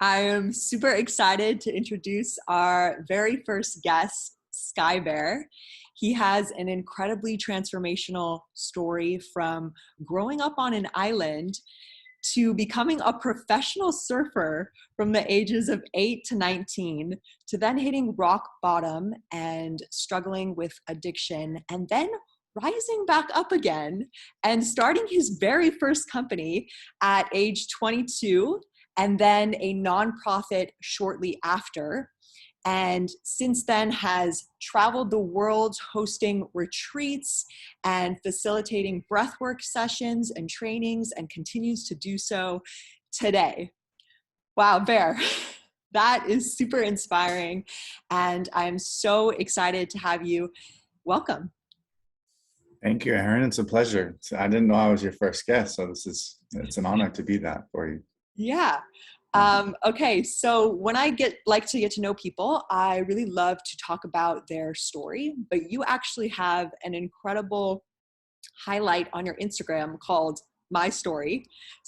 I am super excited to introduce our very first guest, Sky Bear. He has an incredibly transformational story from growing up on an island to becoming a professional surfer from the ages of 8 to 19, to then hitting rock bottom and struggling with addiction, and then rising back up again and starting his very first company at age 22, and then a nonprofit shortly after. And since then has traveled the world hosting retreats and facilitating breathwork sessions and trainings, and continues to do so today. Wow, Bear, that is super inspiring. And I'm so excited to have you. Welcome. Thank you, Aaron. It's a pleasure. I didn't know I was your first guest, so it's an honor to be that for you. Yeah. Okay, so when I like to get to know people, I really love to talk about their story, but you actually have an incredible highlight on your Instagram called My Story.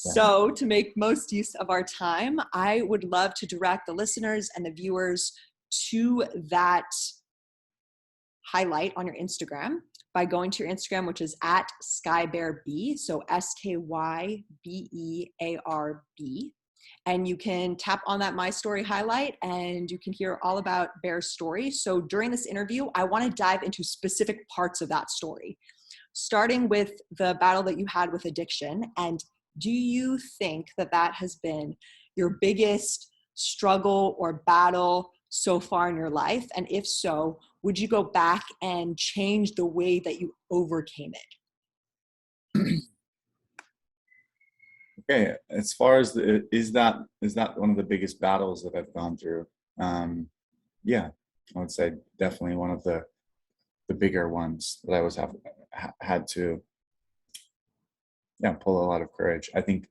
Yeah. So to make most use of our time, I would love to direct the listeners and the viewers to that highlight on your Instagram by going to your Instagram, which is at Sky Bear B. So SKYBEARB. And you can tap on that My Story highlight and you can hear all about Bear's story. So during this interview, I want to dive into specific parts of that story, starting with the battle that you had with addiction. And do you think that that has been your biggest struggle or battle so far in your life? And if so, would you go back and change the way that you overcame it? Okay, as far as is that one of the biggest battles that I've gone through? Yeah, I would say definitely one of the bigger ones that I had to pull a lot of courage. I think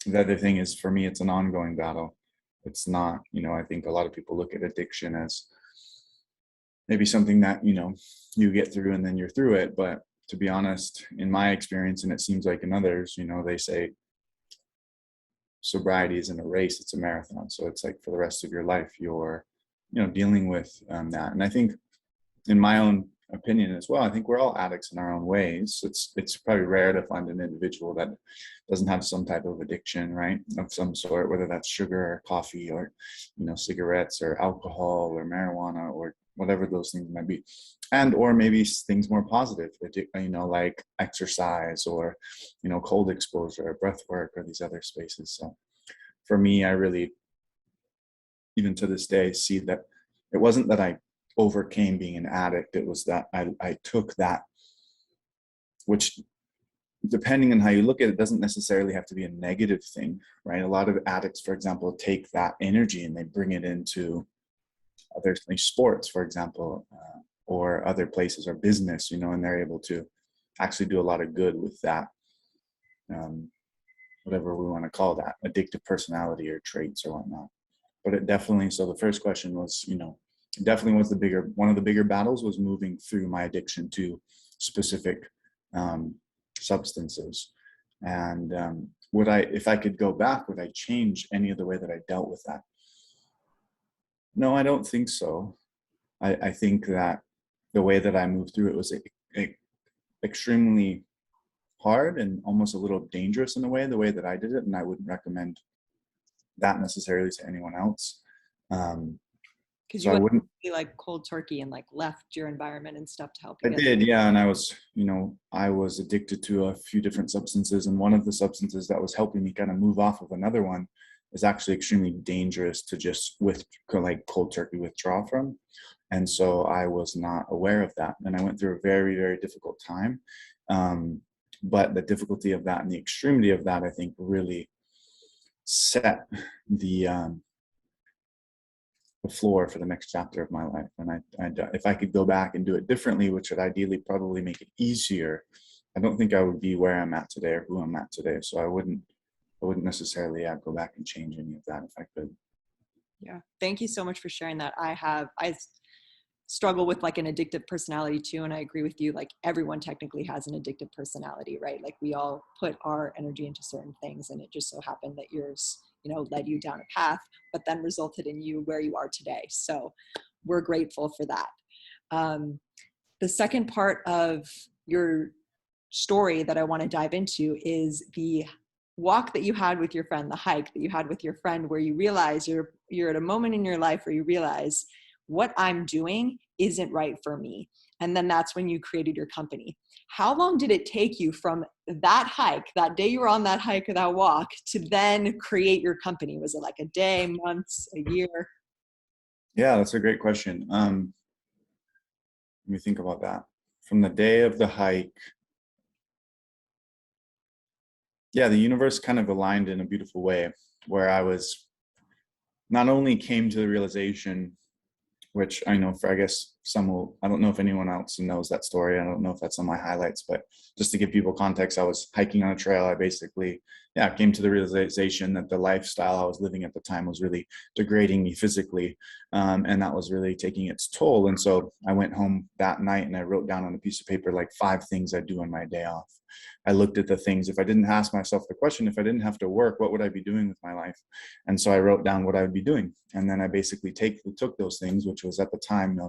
the other thing is, for me, it's an ongoing battle. It's not, I think a lot of people look at addiction as maybe something that, you get through and then you're through it. But to be honest, in my experience, and it seems like in others, they say sobriety isn't a race, it's a marathon. So it's like for the rest of your life, you're, dealing with that. And I think, in my own opinion as well, I think we're all addicts in our own ways. It's probably rare to find an individual that doesn't have some type of addiction, right, of some sort, whether that's sugar or coffee or, cigarettes or alcohol or marijuana or whatever those things might be. And, or maybe things more positive, like exercise or, cold exposure or breath work or these other spaces. So for me, I really, even to this day, see that it wasn't that I overcame being an addict. It was that I took that, which, depending on how you look at it, doesn't necessarily have to be a negative thing, right? A lot of addicts, for example, take that energy and they bring it into other sports, for example, or other places or business, and they're able to actually do a lot of good with that, whatever we want to call that, addictive personality or traits or whatnot. But it definitely, so the first question was, it definitely was one of the bigger battles was moving through my addiction to specific substances. And if I could go back, would I change any of the way that I dealt with that? No, I don't think so. I think that the way that I moved through it was extremely hard and almost a little dangerous in a way, the way that I did it. And I wouldn't recommend that necessarily to anyone else. Because so you I wouldn't be like cold turkey and like left your environment and stuff to help you. I did, yeah. And I was addicted to a few different substances. And one of the substances that was helping me kind of move off of another one is actually extremely dangerous to just cold turkey withdraw from. And so I was not aware of that. And I went through a very, very difficult time. But the difficulty of that and the extremity of that, I think, really set the floor for the next chapter of my life. And if I could go back and do it differently, which would ideally probably make it easier, I don't think I would be where I'm at today or who I'm at today. So I wouldn't necessarily go back and change any of that if I could. Yeah. Thank you so much for sharing that. I struggle with like an addictive personality too. And I agree with you. Like everyone technically has an addictive personality, right? Like we all put our energy into certain things, and it just so happened that yours led you down a path, but then resulted in you where you are today. So we're grateful for that. The second part of your story that I want to dive into is the walk that you had with your friend, the hike that you had with your friend, where you realize you're at a moment in your life where you realize what I'm doing isn't right for me. And then that's when you created your company. How long did it take you from that hike, that day you were on that hike or that walk, to then create your company? Was it like a day, months, a year? Yeah, that's a great question. Let me think about that. From the day of the hike, yeah, the universe kind of aligned in a beautiful way where I was not only came to the realization, which I know for, I guess some will, I don't know if anyone else knows that story. I don't know if that's on my highlights, but just to give people context, I was hiking on a trail. I basically, came to the realization that the lifestyle I was living at the time was really degrading me physically. And that was really taking its toll. And so I went home that night and I wrote down on a piece of paper, like 5 things I do on my day off. I looked at the things, if I didn't ask myself the question, if I didn't have to work, what would I be doing with my life? And so I wrote down what I would be doing. And then I basically took those things, which was at the time,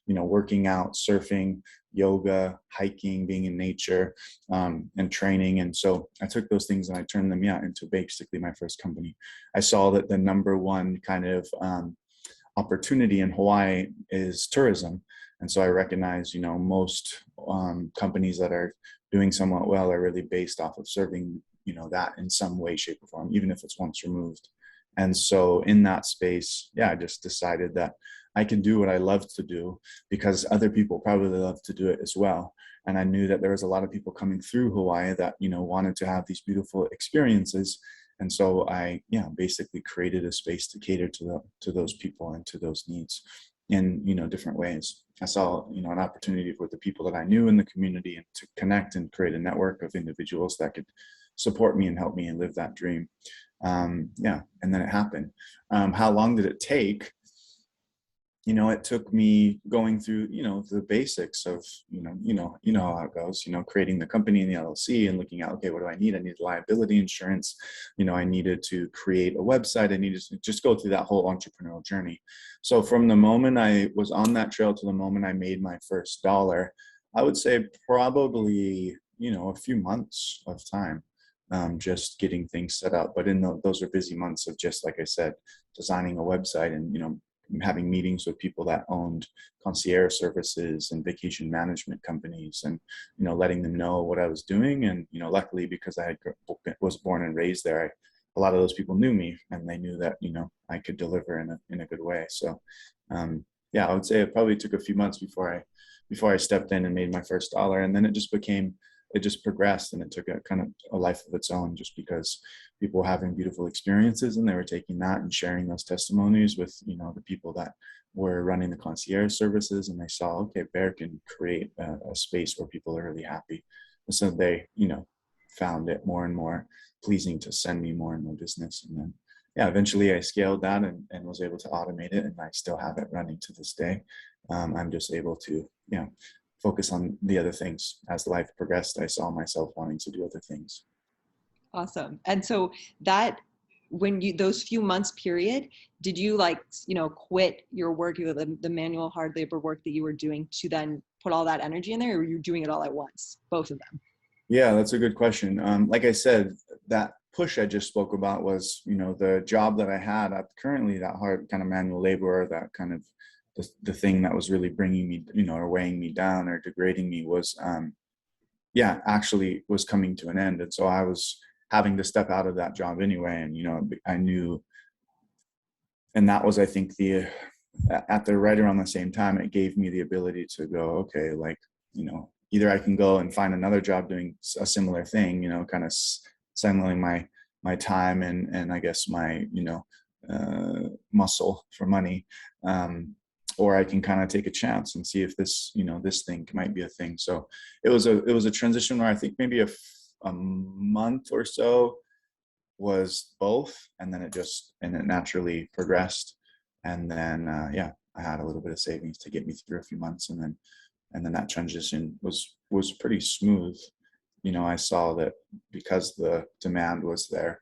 working out, surfing, yoga, hiking, being in nature, and training. And so I took those things and I turned them into basically my first company. I saw that the number one kind of opportunity in Hawaii is tourism. And so I recognize, most companies that are doing somewhat well are really based off of serving, that in some way, shape, or form, even if it's once removed. And so in that space, I just decided that I can do what I love to do because other people probably love to do it as well. And I knew that there was a lot of people coming through Hawaii that, wanted to have these beautiful experiences. And so I, basically created a space to cater to those people and to those needs in, different ways. I saw, an opportunity for the people that I knew in the community and to connect and create a network of individuals that could support me and help me and live that dream. And then it happened. How long did it take? It took me going through, the basics of, how it goes, creating the company in the LLC and looking at, okay, what do I need? I need liability insurance. I needed to create a website. I needed to just go through that whole entrepreneurial journey. So from the moment I was on that trail to the moment I made my first dollar, I would say probably, a few months of time. Just getting things set up. But those are busy months of just, like I said, designing a website and, having meetings with people that owned concierge services and vacation management companies and, letting them know what I was doing. And, luckily, because I was born and raised there, a lot of those people knew me and they knew that, I could deliver in a good way. So, I would say it probably took a few months before I stepped in and made my first dollar. And then it just progressed and it took a kind of a life of its own just because people were having beautiful experiences and they were taking that and sharing those testimonies with, the people that were running the concierge services, and they saw, okay, Bear can create a space where people are really happy. And so they, found it more and more pleasing to send me more and more business. And then, eventually I scaled that and was able to automate it, and I still have it running to this day. I'm just able to, focus on the other things. As life progressed, I saw myself wanting to do other things. Awesome. And so that, when you, those few months period, did you quit your work, the manual hard labor work that you were doing to then put all that energy in there, or were you doing it all at once, both of them? Yeah, that's a good question. Like I said, that push I just spoke about was, the job that I had at currently, that hard kind of manual labor, that kind of the thing that was really bringing me, or weighing me down or degrading me was, actually was coming to an end. And so I was having to step out of that job anyway. And, I knew, and that was, I think, at the right around the same time, it gave me the ability to go, okay, either I can go and find another job doing a similar thing, kind of signaling my time and I guess my, muscle for money. Or I can kind of take a chance and see if this, this thing might be a thing. So it was a transition where I think maybe a month or so was both, and then it naturally progressed. And then, I had a little bit of savings to get me through a few months. And then that transition was pretty smooth. I saw that because the demand was there,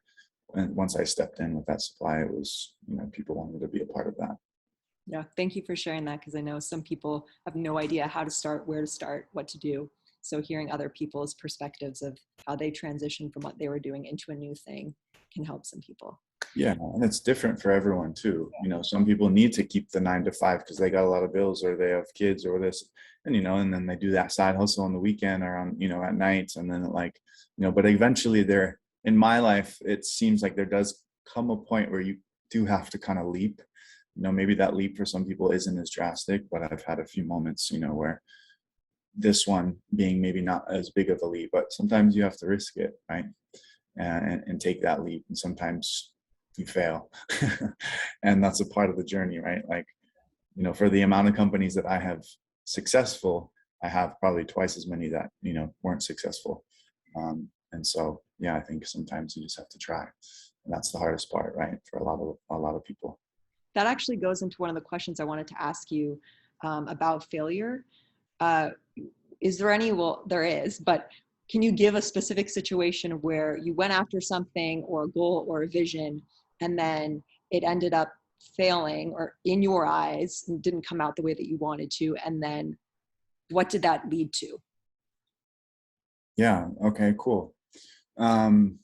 and once I stepped in with that supply, it was, people wanted to be a part of that. Yeah, thank you for sharing that, because I know some people have no idea how to start, where to start, what to do. So hearing other people's perspectives of how they transition from what they were doing into a new thing can help some people. Yeah, and it's different for everyone too. Some people need to keep the 9 to 5 because they got a lot of bills, or they have kids or this, and then they do that side hustle on the weekend or on, at nights. And then but eventually in my life, it seems like there does come a point where you do have to kind of leap. Maybe that leap for some people isn't as drastic, but I've had a few moments, where this one being maybe not as big of a leap, but sometimes you have to risk it, right? And take that leap. And sometimes you fail. And that's a part of the journey, right? Like, for the amount of companies that I have successful, I have probably twice as many that, weren't successful. And so, yeah, I think sometimes you just have to try. And that's the hardest part, right? For a lot of people. That actually goes into one of the questions I wanted to ask you about failure. Is there any? Well, there is, but can you give a specific situation where you went after something or a goal or a vision, and then it ended up failing, or in your eyes didn't come out the way that you wanted to? And then what did that lead to? Yeah. Okay, cool. I'm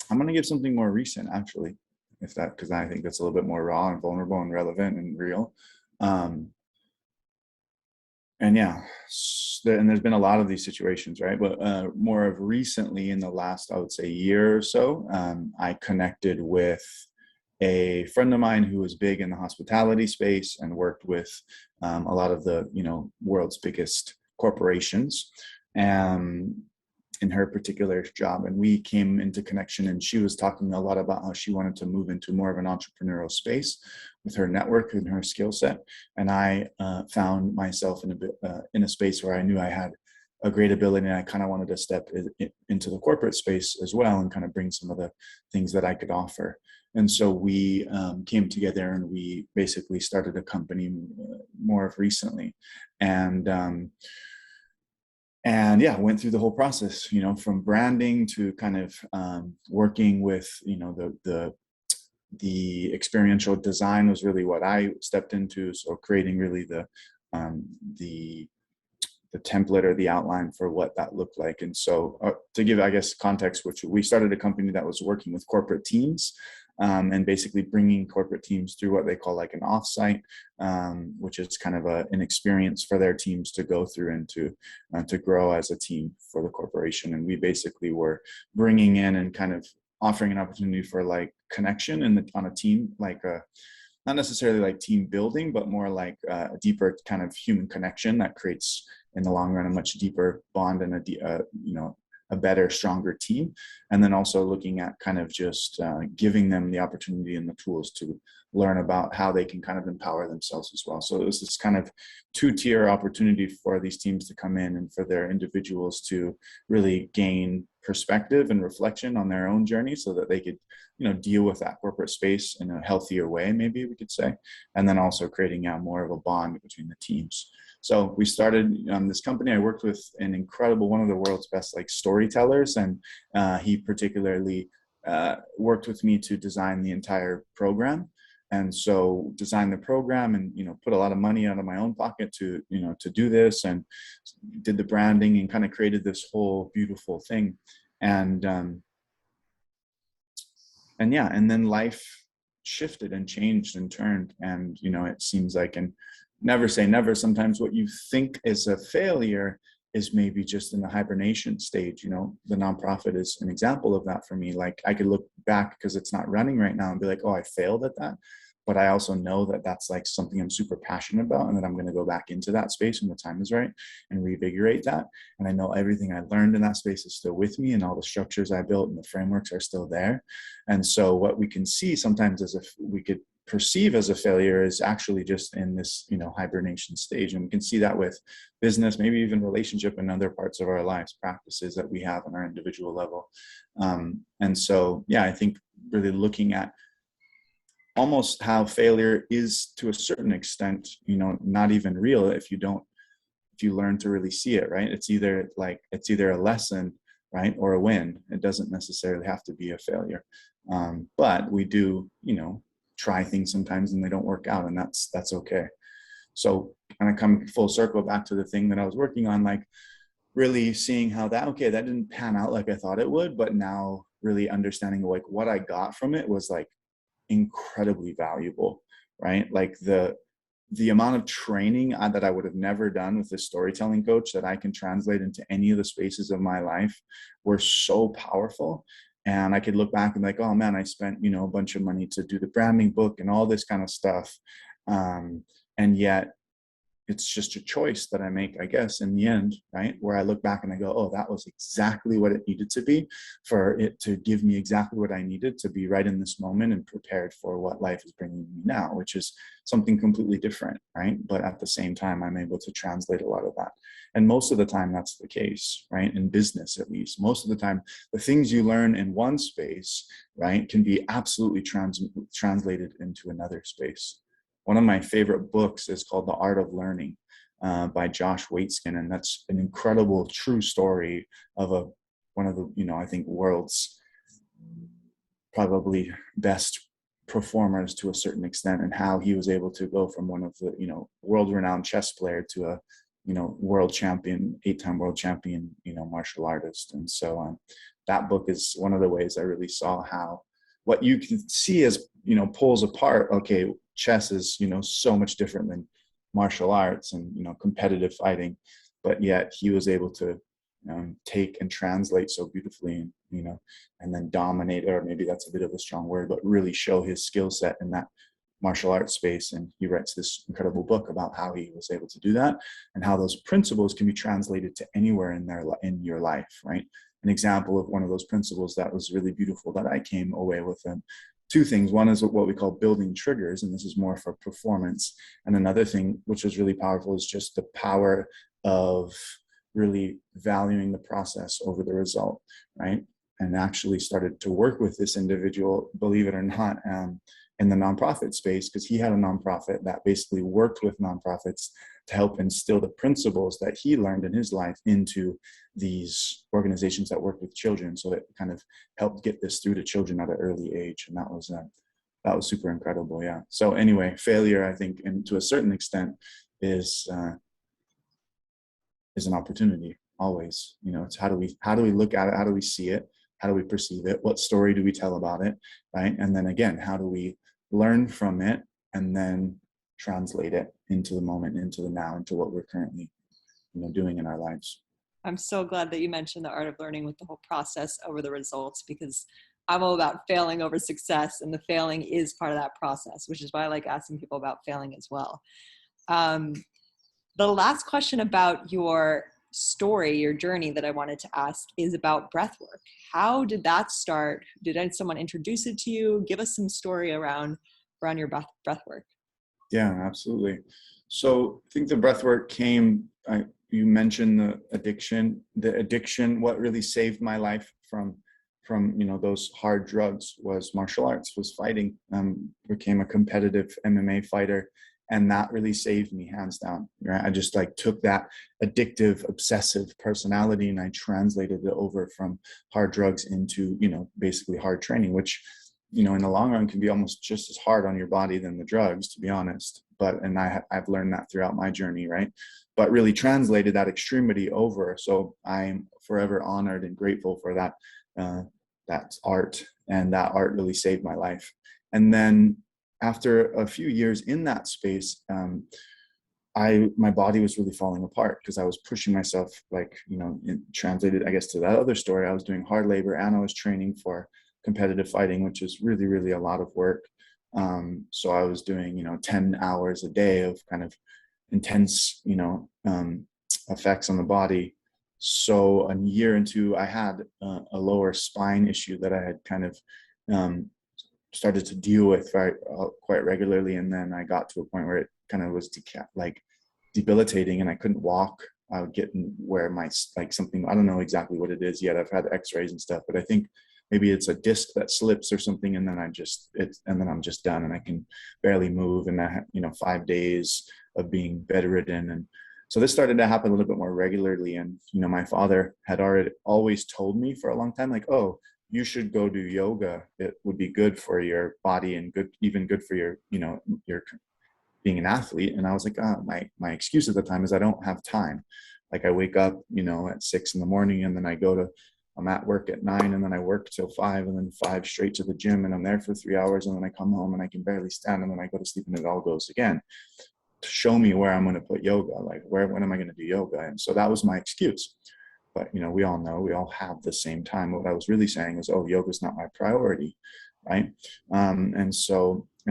going to give something more recent, actually, because I think that's a little bit more raw and vulnerable and relevant and real. And yeah, and there's been a lot of these situations, right? But more of recently, in the last, I would say, year or so, I connected with a friend of mine who was big in the hospitality space and worked with a lot of the, world's biggest corporations. In her particular job, and we came into connection, and she was talking a lot about how she wanted to move into more of an entrepreneurial space with her network and her skill set. And I found myself in a space where I knew I had a great ability, and I kind of wanted to step into the corporate space as well and kind of bring some of the things that I could offer. And so we came together, and we basically started a company more of recently. And yeah, went through the whole process, from branding to kind of working with, the experiential design was really what I stepped into. So creating really the template or the outline for what that looked like. And so to give, I guess, context, which we started a company that was working with corporate teams. And basically bringing corporate teams through what they call like an offsite, which is kind of an experience for their teams to go through and to grow as a team for the corporation. And we basically were bringing in and kind of offering an opportunity for like connection on a team, like not necessarily like team building, but more like a deeper kind of human connection that creates in the long run a much deeper bond and a better, stronger team. And then also looking at kind of just giving them the opportunity and the tools to learn about how they can kind of empower themselves as well. So it was this kind of 2-tier opportunity for these teams to come in and for their individuals to really gain perspective and reflection on their own journey so that they could, deal with that corporate space in a healthier way, maybe we could say, and then also creating out more of a bond between the teams. So we started this company. I worked with an incredible, one of the world's best like storytellers, and he particularly worked with me to design the entire program. And so designed the program and, put a lot of money out of my own pocket to do this, and did the branding and kind of created this whole beautiful thing. And then life shifted and changed and turned. And, it seems like, and never say never, sometimes what you think is a failure is maybe just in the hibernation stage. The nonprofit is an example of that for me. Like I could look back because it's not running right now and be like, oh, I failed at that. But I also know that that's like something I'm super passionate about, and that I'm going to go back into that space when the time is right and revigorate that. And I know everything I learned in that space is still with me, and all the structures I built and the frameworks are still there. And so what we can see sometimes as if we could perceive as a failure is actually just in this, hibernation stage. And we can see that with business, maybe even relationship and other parts of our lives, practices that we have on our individual level. And so, yeah, I think really looking at almost how failure is to a certain extent, not even real if you learn to really see it, right? It's either a lesson right? Or a win. It doesn't necessarily have to be a failure. But we do, try things sometimes and they don't work out, and that's okay. So kind of come full circle back to the thing that I was working on, like really seeing how that didn't pan out like I thought it would, but now really understanding like what I got from it was like incredibly valuable, right? Like the amount of training that I would have never done with this storytelling coach that I can translate into any of the spaces of my life were so powerful. And I could look back and be like, oh man, I spent, a bunch of money to do the branding book and all this kind of stuff. And yet it's just a choice that I make, I guess, in the end, right? Where I look back and I go, oh, that was exactly what it needed to be, for it to give me exactly what I needed to be right in this moment and prepared for what life is bringing me now, which is something completely different, right? But at the same time, I'm able to translate a lot of that. And most of the time that's the case, right? In business, at least, most of the time, the things you learn in one space, right, can be absolutely translated into another space. One of my favorite books is called The Art of Learning by Josh Waitzkin. And that's an incredible true story of one of the, I think world's probably best performers to a certain extent, and how he was able to go from one of the, world-renowned chess player to a, world champion, 8-time world champion, martial artist. And so that book is one of the ways I really saw how what you can see as, pulls apart, okay, chess is, so much different than martial arts and, competitive fighting, but yet he was able to take and translate so beautifully, and then dominate, or maybe that's a bit of a strong word, but really show his skill set in that martial arts space. And he writes this incredible book about how he was able to do that and how those principles can be translated to anywhere in your life, right? An example of one of those principles that was really beautiful that I came away with, and two things. One is what we call building triggers, and this is more for performance. And another thing, which was really powerful, is just the power of really valuing the process over the result, right? And actually started to work with this individual, believe it or not, in the nonprofit space, because he had a nonprofit that basically worked with nonprofits to help instill the principles that he learned in his life into these organizations that work with children. So that kind of helped get this through to children at an early age. And that was super incredible. Yeah. So anyway, failure, I think, and to a certain extent, is an opportunity always. It's how do we look at it? How do we see it? How do we perceive it? What story do we tell about it? Right. And then again, how do we learn from it and then translate it into the moment, into the now, into what we're currently, doing in our lives. I'm so glad that you mentioned the art of learning with the whole process over the results, because I'm all about failing over success, and the failing is part of that process, which is why I like asking people about failing as well. The last question about your story, your journey, that I wanted to ask is about breathwork. How did that start? Did someone introduce it to you? Give us some story around your breathwork. Yeah, absolutely. So I think the breathwork came, you mentioned the addiction. What really saved my life from those hard drugs was martial arts, was fighting. Became a competitive MMA fighter, and that really saved me, hands down. Right? I just took that addictive, obsessive personality and I translated it over from hard drugs into basically hard training, which in the long run can be almost just as hard on your body than the drugs, to be honest. And I've learned that throughout my journey, right? But really translated that extremity over. So I'm forever honored and grateful for that, that art, and that art really saved my life. And then after a few years in that space, my body was really falling apart because I was pushing myself, translated, I guess, to that other story. I was doing hard labor and I was training for competitive fighting, which is really, really a lot of work. So I was doing, 10 hours a day of kind of intense, effects on the body. So a year into, I had a lower spine issue that I had kind of started to deal with quite regularly. And then I got to a point where it kind of was debilitating and I couldn't walk. I would get where my, something, I don't know exactly what it is yet. I've had x-rays and stuff, but I think maybe it's a disc that slips or something. And then I'm just done and I can barely move. And I had, 5 days of being bedridden. And So this started to happen a little bit more regularly. And, my father had always told me for a long time, like, oh, you should go do yoga. It would be good for your body and even good for your, your being an athlete. And I was like, my excuse at the time is I don't have time. Like I wake up, at 6 a.m. and then I'm at work at 9 and then I work till 5 and then 5 straight to the gym and I'm there for 3 hours and then I come home and I can barely stand and then I go to sleep and it all goes again. To show me where I'm going to put yoga, like when am I going to do yoga? And so that was my excuse. But, we all know, we all have the same time. What I was really saying is, oh, yoga is not my priority. Right. And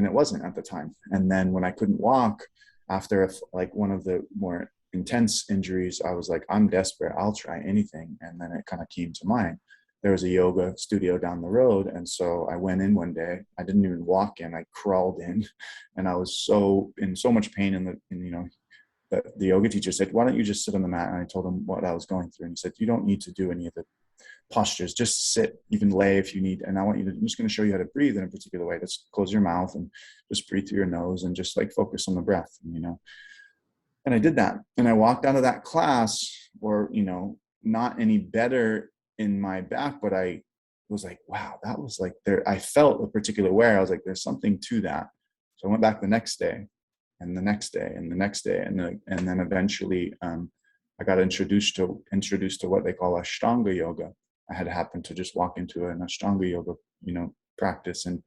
it wasn't at the time. And then when I couldn't walk after like one of the more intense injuries, I was like, I'm desperate. I'll try anything. And then it kind of came to mind. There was a yoga studio down the road. And so I went in one day. I didn't even walk in. I crawled in and I was in so much pain. The yoga teacher said, why don't you just sit on the mat? And I told him what I was going through. And he said, you don't need to do any of the postures, just sit, you can lay if you need. And I'm just going to show you how to breathe in a particular way. Just close your mouth and just breathe through your nose and just like focus on the breath, And I did that. And I walked out of that class not any better in my back, but I was like, wow, that was like there. I felt a particular way. I was like, there's something to that. So I went back the next day and the next day and the next day. And then eventually I got introduced to what they call Ashtanga yoga. I had happened to just walk into an Ashtanga yoga, practice. And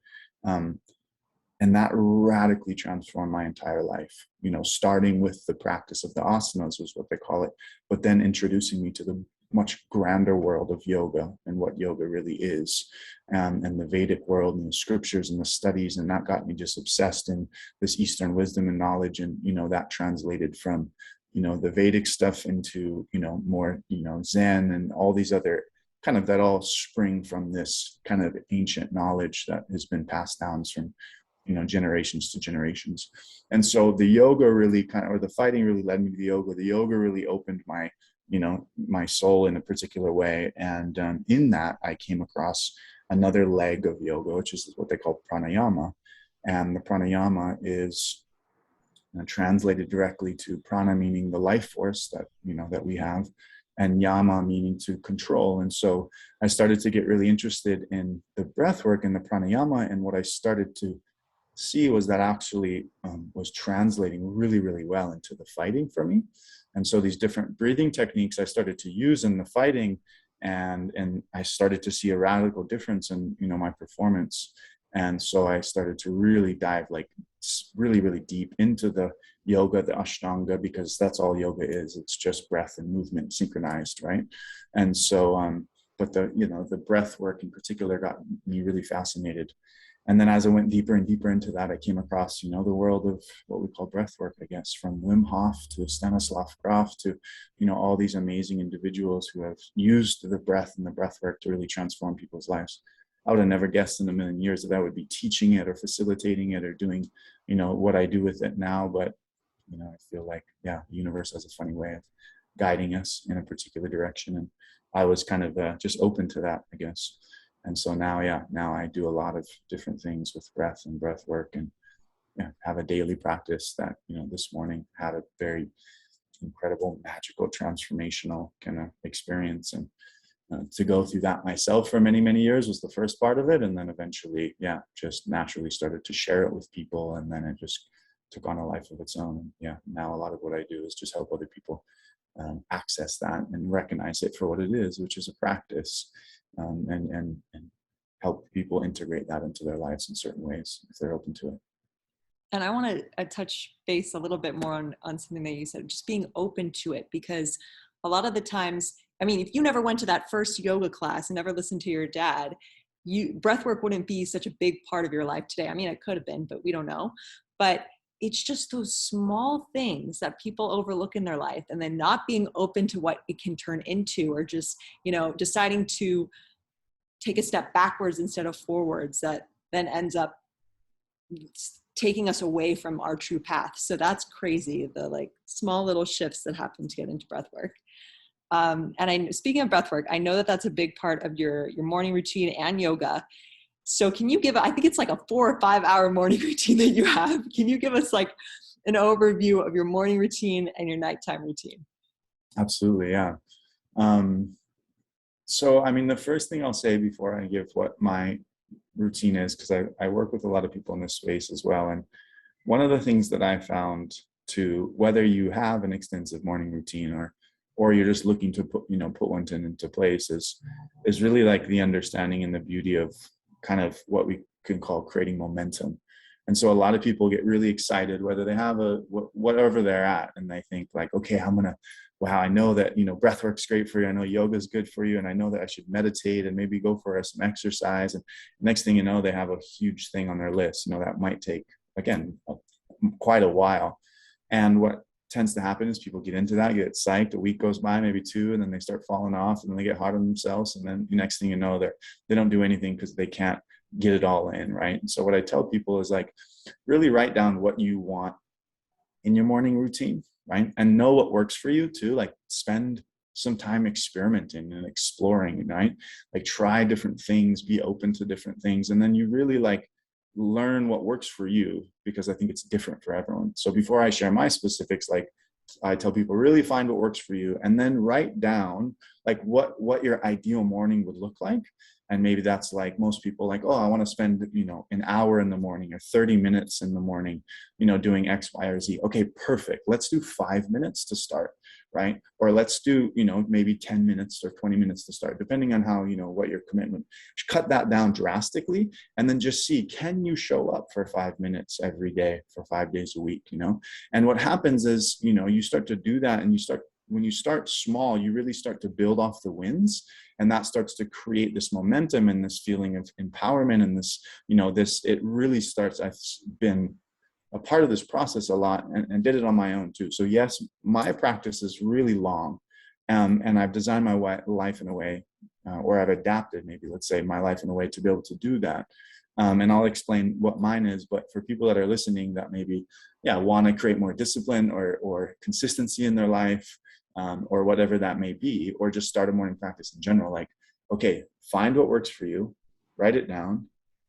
that radically transformed my entire life, starting with the practice of the asanas was what they call it, but then introducing me to the much grander world of yoga and what yoga really is, and the Vedic world and the scriptures and the studies. And that got me just obsessed in this Eastern wisdom and knowledge. And, that translated from, the Vedic stuff into, more, Zen and all these other kind of that all spring from this kind of ancient knowledge that has been passed down from, generations to generations. And so the yoga really or the fighting really led me to the yoga. The yoga really opened my, my soul in a particular way. And in that, I came across another leg of yoga, which is what they call pranayama. And the pranayama is translated directly to prana, meaning the life force that, that we have, and yama meaning to control. And so I started to get really interested in the breath work and the pranayama. And what I started to see was that actually was translating really, really well into the fighting for me. And so these different breathing techniques I started to use in the fighting, and I started to see a radical difference in, my performance. And so I started to really dive like really, really deep into the yoga, the Ashtanga, because that's all yoga is. It's just breath and movement synchronized, right? And so, but the breath work in particular got me really fascinated. And then as I went deeper and deeper into that, I came across, the world of what we call breath work, I guess, from Wim Hof to Stanislav Grof to, all these amazing individuals who have used the breath and the breath work to really transform people's lives. I would have never guessed in a million years that I would be teaching it or facilitating it or doing, what I do with it now. But, I feel like, the universe has a funny way of guiding us in a particular direction. And I was kind of just open to that, I guess. And so now I do a lot of different things with breath and breath work, and have a daily practice that, this morning had a very incredible, magical, transformational kind of experience. And to go through that myself for many, many years was the first part of it. And then eventually, just naturally started to share it with people. And then it just took on a life of its own. And now a lot of what I do is just help other people access that and recognize it for what it is, which is a practice, and help people integrate that into their lives in certain ways if they're open to it. And I want to touch base a little bit more on something that you said, just being open to it, because a lot of the times, I mean, if you never went to that first yoga class and never listened to your dad, breathwork wouldn't be such a big part of your life today. I mean, it could have been, but we don't know. But it's just those small things that people overlook in their life, and then not being open to what it can turn into, or just, deciding to take a step backwards instead of forwards, that then ends up taking us away from our true path. So that's crazy, the like small little shifts that happen to get into breath work. And speaking of breath work, I know that that's a big part of your morning routine and yoga. So can you give, I think it's like a 4 or 5 hour morning routine that you have. Can you give us like an overview of your morning routine and your nighttime routine? Absolutely, yeah. Um, so, I mean, the first thing I'll say before I give what my routine is, because I work with a lot of people in this space as well. And one of the things that I found, to whether you have an extensive morning routine or you're just looking to put one into place, is really like the understanding and the beauty of kind of what we can call creating momentum. And so a lot of people get really excited, whether they have whatever they're at, and they think like, okay, wow, I know that, breathwork's great for you. I know yoga is good for you. And I know that I should meditate and maybe go for some exercise. And next thing you know, they have a huge thing on their list, that might take, again, quite a while. And what tends to happen is people get into that, get psyched, a week goes by, maybe two, and then they start falling off, and then they get hard on themselves. And then the next thing you know, they don't do anything because they can't get it all in, right? And so what I tell people is like, really write down what you want in your morning routine, right? And know what works for you too. Like spend some time experimenting and exploring, right? Like try different things, be open to different things. And then you really like learn what works for you, because I think it's different for everyone. So before I share my specifics, like I tell people, really find what works for you, and then write down like what your ideal morning would look like. And maybe that's like most people, like, oh, I want to spend, an hour in the morning or 30 minutes in the morning, doing X, Y, or Z. Okay, perfect. Let's do 5 minutes to start, right? Or let's do, maybe 10 minutes or 20 minutes to start, depending on how, what your commitment. Cut that down drastically, and then just see, can you show up for 5 minutes every day for 5 days a week, And what happens is, you start to do that, and when you start small, you really start to build off the wins, and that starts to create this momentum and this feeling of empowerment, and this, it really starts. I've been a part of this process a lot, and did it on my own too. So yes, my practice is really long, and I've designed my life in a way, or I've adapted, maybe let's say, my life in a way to be able to do that. And I'll explain what mine is, but for people that are listening that maybe, want to create more discipline or consistency in their life, or whatever that may be, or just start a morning practice in general, like, okay, find what works for you, write it down,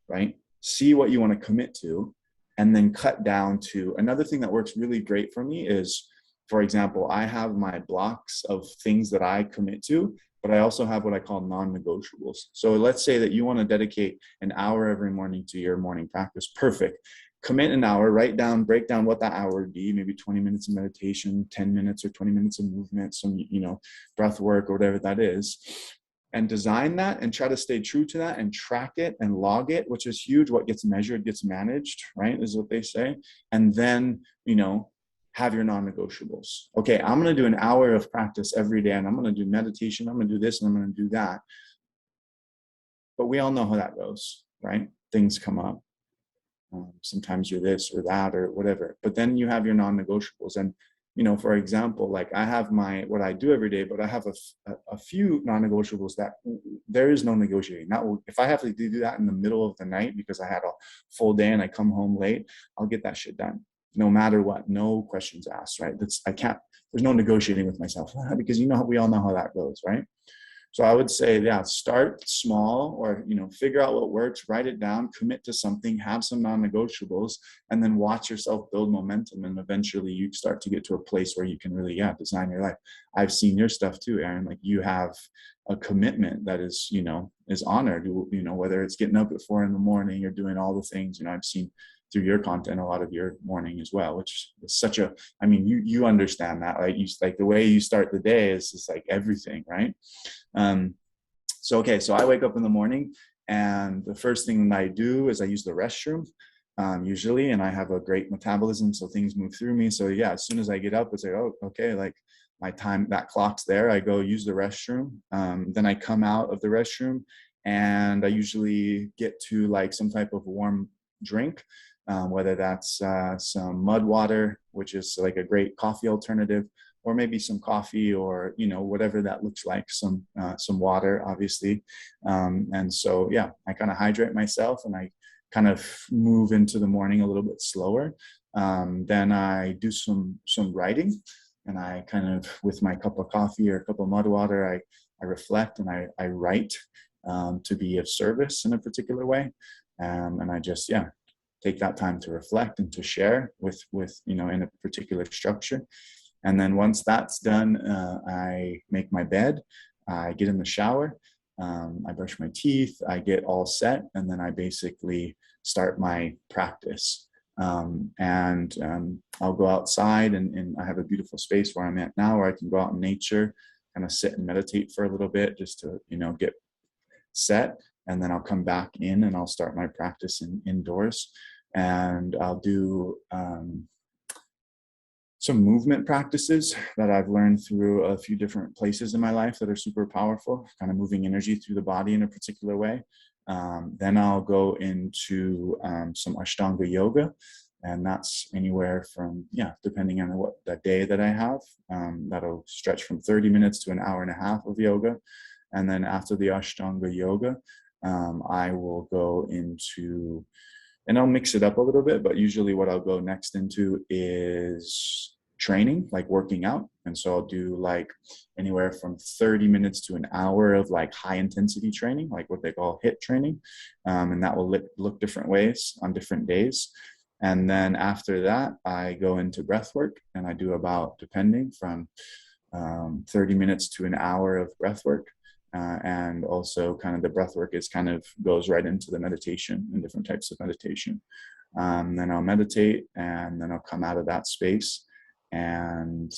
right? See what you want to commit to, and then cut down to. Another thing that works really great for me is, for example, I have my blocks of things that I commit to, but I also have what I call non-negotiables. So let's say that you want to dedicate an hour every morning to your morning practice. Perfect. Commit an hour, break down what that hour would be, maybe 20 minutes of meditation, 10 minutes or 20 minutes of movement, some, breath work or whatever that is, and design that and try to stay true to that and track it and log it, which is huge. What gets measured gets managed, right? Is what they say. And then, have your non-negotiables. Okay, I'm going to do an hour of practice every day, and I'm going to do meditation. I'm going to do this and I'm going to do that. But we all know how that goes, right? Things come up. Sometimes you're this or that or whatever, but then you have your non-negotiables. And for example, like I have what I do every day, but I have a few non-negotiables that there is no negotiating. Now, if I have to do that in the middle of the night because I had a full day and I come home late, I'll get that shit done no matter what. No questions asked, right? There's no negotiating with myself, because we all know how that goes, right? So I would say, start small, or, figure out what works, write it down, commit to something, have some non-negotiables, and then watch yourself build momentum. And eventually you start to get to a place where you can really, design your life. I've seen your stuff too, Aaron. Like you have a commitment that is, is honored, whether it's getting up at 4 a.m. or doing all the things, I've seen through your content a lot of your morning as well, which is you understand that, right? Like the way you start the day is just like everything, right? So I wake up in the morning, and the first thing that I do is I use the restroom, usually, and I have a great metabolism, so things move through me. So as soon as I get up, it's like, oh, okay, like my time, that clock's there. I go use the restroom. Then I come out of the restroom, and I usually get to like some type of warm drink, whether that's some mud water, which is like a great coffee alternative, or maybe some coffee, or whatever that looks like, some water, obviously. And so I kind of hydrate myself, and I kind of move into the morning a little bit slower. Then I do some writing, and I kind of, with my cup of coffee or a cup of mud water, I reflect and I write, to be of service in a particular way. And I just take that time to reflect and to share with in a particular structure. And then once that's done, I make my bed, I get in the shower, I brush my teeth, I get all set, and then I basically start my practice. I'll go outside, and I have a beautiful space where I'm at now, where I can go out in nature, kind of sit and meditate for a little bit, just to get set. And then I'll come back in and I'll start my practice indoors, and I'll do some movement practices that I've learned through a few different places in my life that are super powerful, kind of moving energy through the body in a particular way. Then I'll go into some Ashtanga yoga, and that's anywhere from, depending on what the day that I have, that'll stretch from 30 minutes to an hour and a half of yoga. And then after the Ashtanga yoga, I will go into, and I'll mix it up a little bit, but usually what I'll go next into is training, like working out. And so I'll do like anywhere from 30 minutes to an hour of like high intensity training, like what they call HIIT training. And that will look different ways on different days. And then after that, I go into breath work, and I do about, depending, from 30 minutes to an hour of breath work. And also kind of the breath work goes right into the meditation and different types of meditation. Then I'll meditate, and then I'll come out of that space. And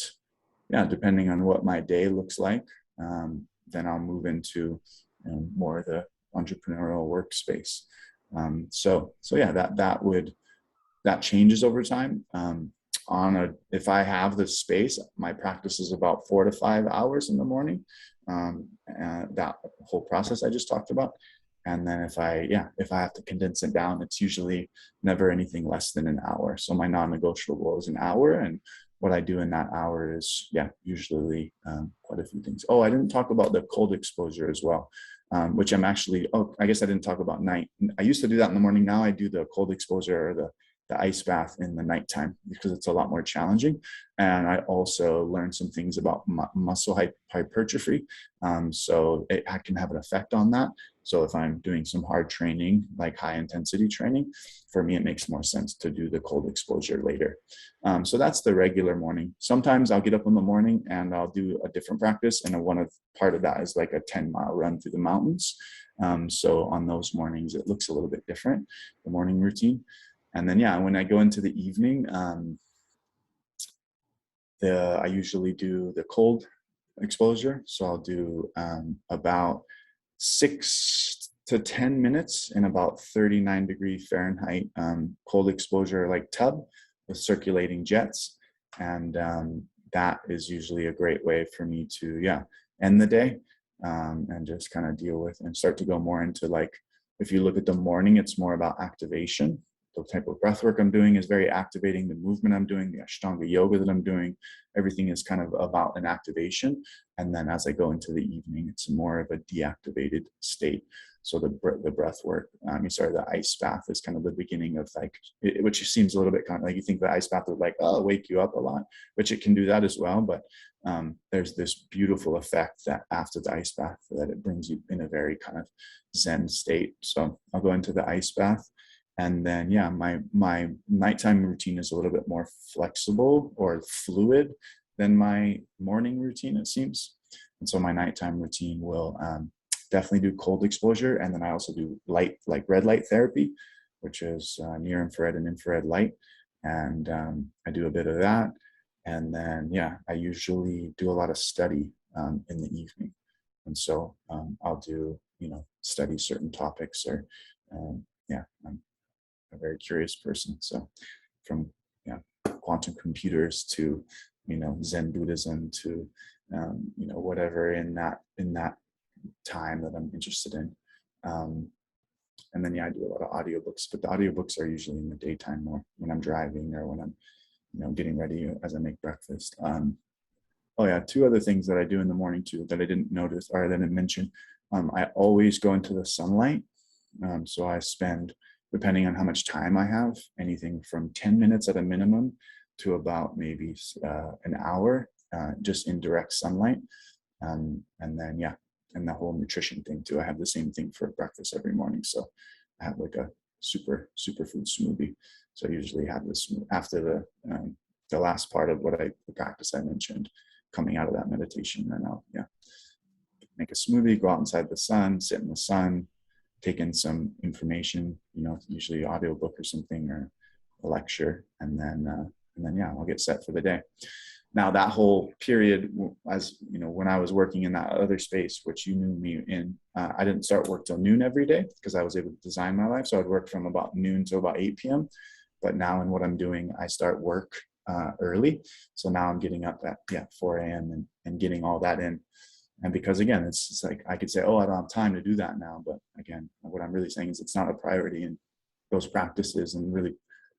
depending on what my day looks like, then I'll move into more of the entrepreneurial workspace. That changes over time. If I have the space, my practice is about 4 to 5 hours in the morning. That whole process I just talked about. And then if I have to condense it down, it's usually never anything less than an hour. So my non-negotiable is an hour, and what I do in that hour is usually quite a few things. Oh, I didn't talk about the cold exposure as well, which I'm actually, I guess I didn't talk about night. I used to do that in the morning. Now I do the cold exposure, or the ice bath, in the nighttime, because it's a lot more challenging. And I also learned some things about muscle hypertrophy. So I can have an effect on that. So if I'm doing some hard training, like high intensity training, for me, it makes more sense to do the cold exposure later. So that's the regular morning. Sometimes I'll get up in the morning and I'll do a different practice. And part of that is like a 10-mile run through the mountains. So on those mornings, it looks a little bit different, the morning routine. And then, when I go into the evening, I usually do the cold exposure. So I'll do about 6 to 10 minutes in about 39 degree Fahrenheit cold exposure, like tub with circulating jets. And that is usually a great way for me to, end the day and just kind of deal with and start to go more into, like, if you look at the morning, it's more about activation. The type of breath work I'm doing is very activating. The movement I'm doing, the Ashtanga yoga that I'm doing, everything is kind of about an activation. And then as I go into the evening, it's more of a deactivated state. So the breath work, the ice bath is kind of the beginning of, like, which seems a little bit kind of like, you think the ice bath would wake you up a lot, which it can do that as well. But there's this beautiful effect that after the ice bath, that it brings you in a very kind of Zen state. So I'll go into the ice bath. And then, my nighttime routine is a little bit more flexible or fluid than my morning routine, it seems. And so my nighttime routine will definitely do cold exposure. And then I also do light, like red light therapy, which is near infrared and infrared light. And I do a bit of that. And then, I usually do a lot of study in the evening. And so I'll do, study certain topics, or I'm a very curious person. So from quantum computers to Zen Buddhism to whatever in that time that I'm interested in. And then I do a lot of audiobooks, but the audiobooks are usually in the daytime, more when I'm driving or when I'm getting ready as I make breakfast. Two other things that I do in the morning too that I didn't notice or I didn't mention. I always go into the sunlight. So I spend, depending on how much time I have, anything from 10 minutes at a minimum to about maybe an hour just in direct sunlight. And then, and the whole nutrition thing too. I have the same thing for breakfast every morning. So I have like a superfood smoothie. So I usually have this after the last part of the practice I mentioned, coming out of that meditation. And I'll make a smoothie, go out inside the sun, sit in the sun, take in some information, usually audiobook or something, or a lecture, and then I'll get set for the day. Now that whole period, as you know, when I was working in that other space, which you knew me in, I didn't start work till noon every day because I was able to design my life. So I'd work from about noon to about 8 p.m. But now in what I'm doing, I start work early. So now I'm getting up at 4 a.m. and getting all that in. And because again, it's like I could say, oh, I don't have time to do that now. But again, what I'm really saying is it's not a priority. And those practices and really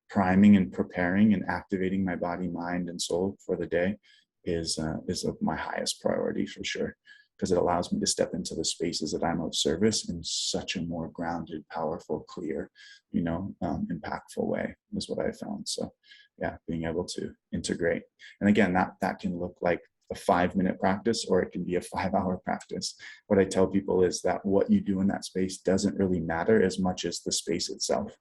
priming and preparing and activating my body, mind, and soul for the day is of my highest priority for sure, because it allows me to step into the spaces that I'm of service in such a more grounded, powerful, clear, impactful way is what I found. So yeah, being able to integrate. And again, that can look like a 5-minute practice, or it can be a 5-hour practice. What I tell people is that what you do in that space doesn't really matter as much as the space itself.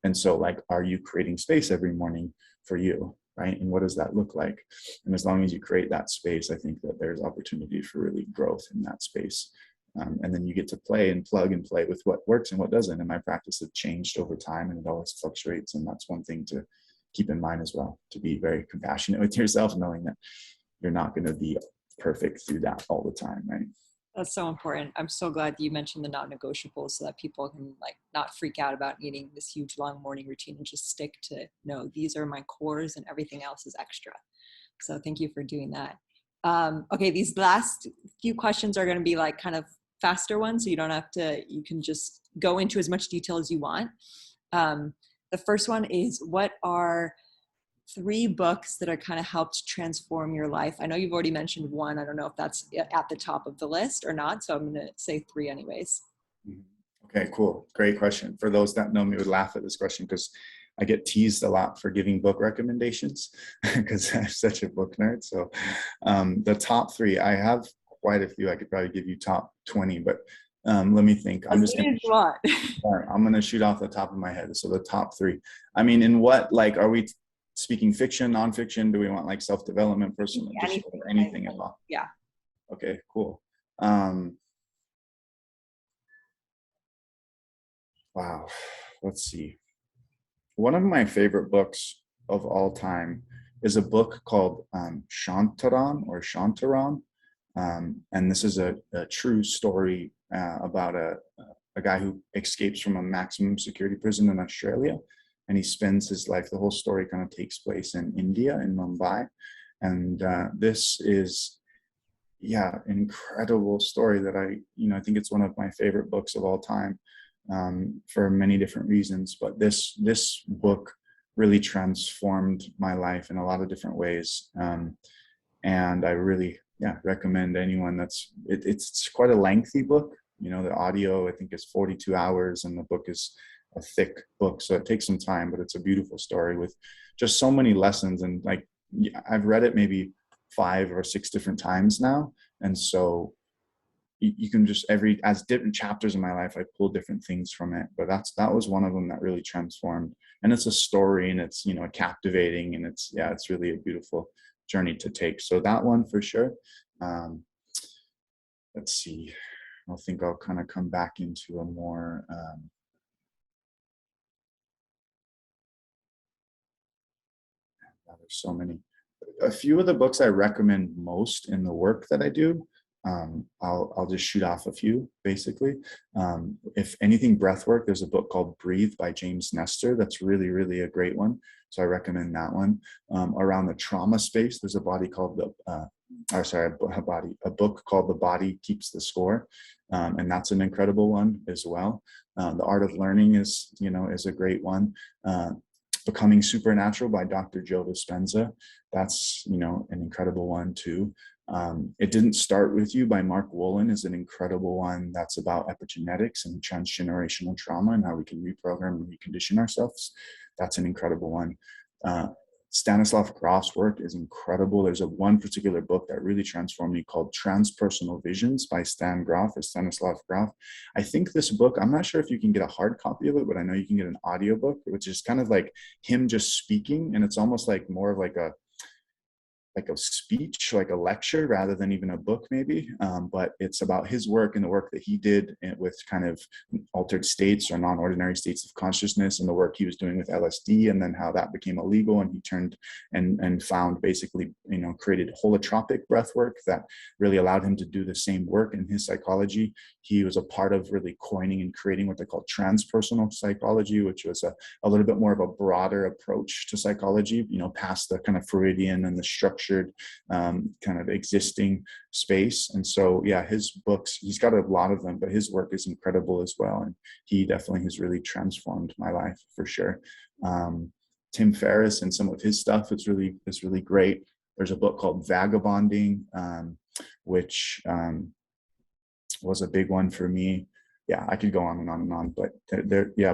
And so like, are you creating space every morning for you, right? And what does that look like? And as long as you create that space, I think that there's opportunity for really growth in that space. And then you get to play and plug and play with what works and what doesn't. And my practice has changed over time, and it always fluctuates. And that's one thing to keep in mind as well, to be very compassionate with yourself, knowing that you're not going to be perfect through that all the time, right? That's so important. I'm so glad you mentioned the non-negotiables so that people can like not freak out about needing this huge long morning routine and just stick to, no, these are my cores and everything else is extra. So thank you for doing that. Okay, these last few questions are going to be like kind of faster ones, so you don't have to, you can just go into as much detail as you want. The first one is, what are 3 books that are kind of helped transform your life? I know you've already mentioned one. I don't know if that's at the top of the list or not, so I'm going to say 3 anyways. Okay, cool. Great question. For those that know me would laugh at this question because I get teased a lot for giving book recommendations because I'm such a book nerd. So the top 3, I have quite a few. I could probably give you top 20, but let me think. I'm going to shoot off the top of my head. So the top 3. I mean, in what, like, are we speaking fiction, nonfiction? Do we want like self-development, personal, anything at all? Yeah. Okay, cool. Wow. Let's see. One of my favorite books of all time is a book called Shantaram. And this is a true story about a guy who escapes from a maximum security prison in Australia. And he spends his life, the whole story kind of takes place in India, in Mumbai. And this is, an incredible story that I think it's one of my favorite books of all time for many different reasons. But this book really transformed my life in a lot of different ways. And I really, recommend anyone it's quite a lengthy book. The audio, I think, is 42 hours and the book is a thick book, so it takes some time, but it's a beautiful story with just so many lessons. And like, I've read it maybe 5 or 6 different times now, and so you can just as different chapters in my life, I pull different things from it, but that was one of them that really transformed. And it's a story, and it's captivating, and it's really a beautiful journey to take. So that one for sure. Let's see, I think I'll kind of come back into a more there's so many. A few of the books I recommend most in the work that I do, I'll just shoot off a few, basically. If anything, breathwork, there's a book called Breathe by James Nestor. That's really, really a great one. So I recommend that one. Around the trauma space, there's a book called The Body Keeps the Score. And that's an incredible one as well. The Art of Learning is a great one. Becoming Supernatural by Dr. Joe Dispenza. That's, an incredible one too. It Didn't Start With You by Mark Wolin is an incredible one. That's about epigenetics and transgenerational trauma and how we can reprogram and recondition ourselves. That's an incredible one. Stanislav Grof's work is incredible. There's one particular book that really transformed me called Transpersonal Visions by Stanislav Grof. I think this book, I'm not sure if you can get a hard copy of it, but I know you can get an audiobook, which is kind of like him just speaking. And it's almost like more of like a speech, like a lecture, rather than even a book maybe. But it's about his work and the work that he did with kind of altered states or non-ordinary states of consciousness, and the work he was doing with LSD, and then how that became illegal. And he turned and found basically, created holotropic breath work that really allowed him to do the same work in his psychology. He was a part of really coining and creating what they call transpersonal psychology, which was a little bit more of a broader approach to psychology, past the kind of Freudian and the structured kind of existing space. And so, yeah, his books, he's got a lot of them, but his work is incredible as well. And he definitely has really transformed my life for sure. Tim Ferriss and some of his stuff is really great. There's a book called Vagabonding, which was a big one for me. Yeah, I could go on and on and on, but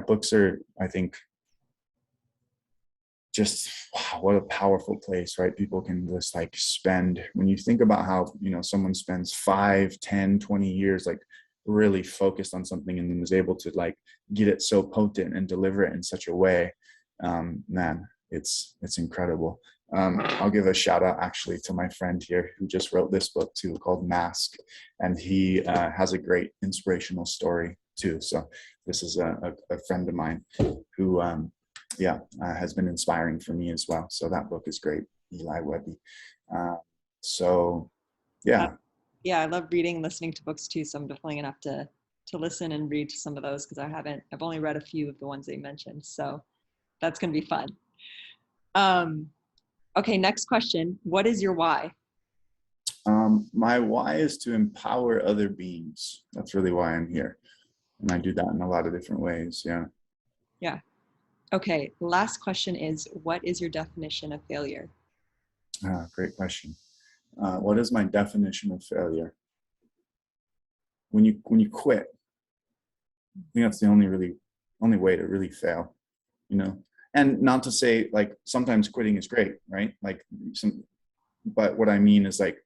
books are, I think, just wow, what a powerful place, right? People can just like spend, when you think about how, someone spends 5, 10, 20 years, like really focused on something and then is able to like get it so potent and deliver it in such a way, man, it's incredible. I'll give a shout out actually to my friend here who just wrote this book too, called Mask. And he has a great inspirational story too. So this is a friend of mine who, has been inspiring for me as well. So that book is great, Eli Webby. Yeah, I love reading and listening to books too. So I'm definitely gonna have to listen and read some of those, because I've only read a few of the ones they mentioned. So that's gonna be fun. Okay, next question. What is your why? My why is to empower other beings. That's really why I'm here. And I do that in a lot of different ways. Yeah. Yeah. Okay, last question is, what is your definition of failure? Great question. What is my definition of failure? When you quit, I think that's the only way to really fail, And not to say like sometimes quitting is great, right? But what I mean is like,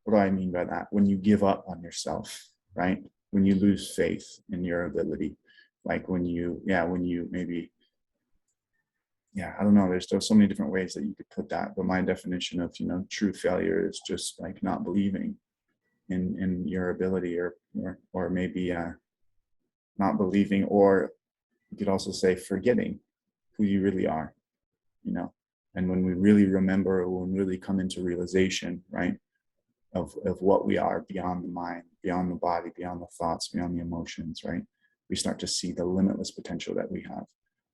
what do I mean by that? When you give up on yourself, right? When you lose faith in your ability, like when you maybe, I don't know. There's still so many different ways that you could put that. But my definition of, true failure is just like not believing in your ability, or maybe not believing, or you could also say forgetting who you really are, And when we really remember, when we really come into realization, right, of what we are beyond the mind, beyond the body, beyond the thoughts, beyond the emotions, right, we start to see the limitless potential that we have.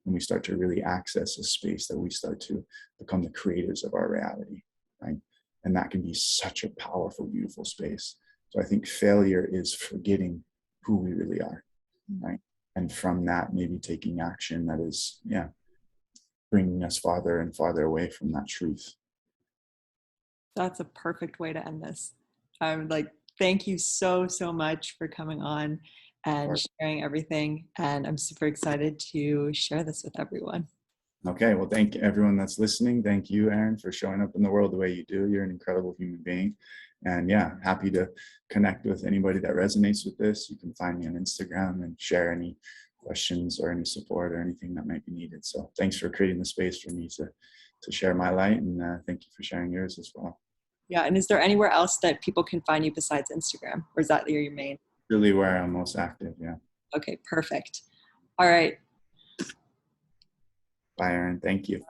And we start to really access a space that we start to become the creators of our reality, right? And that can be such a powerful, beautiful space. So I think failure is forgetting who we really are, right? And from that, maybe taking action that is, bringing us farther and farther away from that truth. That's a perfect way to end this. I'm like, thank you so much for coming on and sharing everything. And I'm super excited to share this with everyone. Okay, well, thank everyone that's listening. Thank you, Aaron, for showing up in the world the way you do. You're an incredible human being. And happy to connect with anybody that resonates with this. You can find me on Instagram and share any questions or any support or anything that might be needed. So thanks for creating the space for me to share my light, and thank you for sharing yours as well. Yeah, and is there anywhere else that people can find you besides Instagram, or is that your main? Really where I'm most active, yeah. Okay, perfect. All right. Bye, Aaron. Thank you.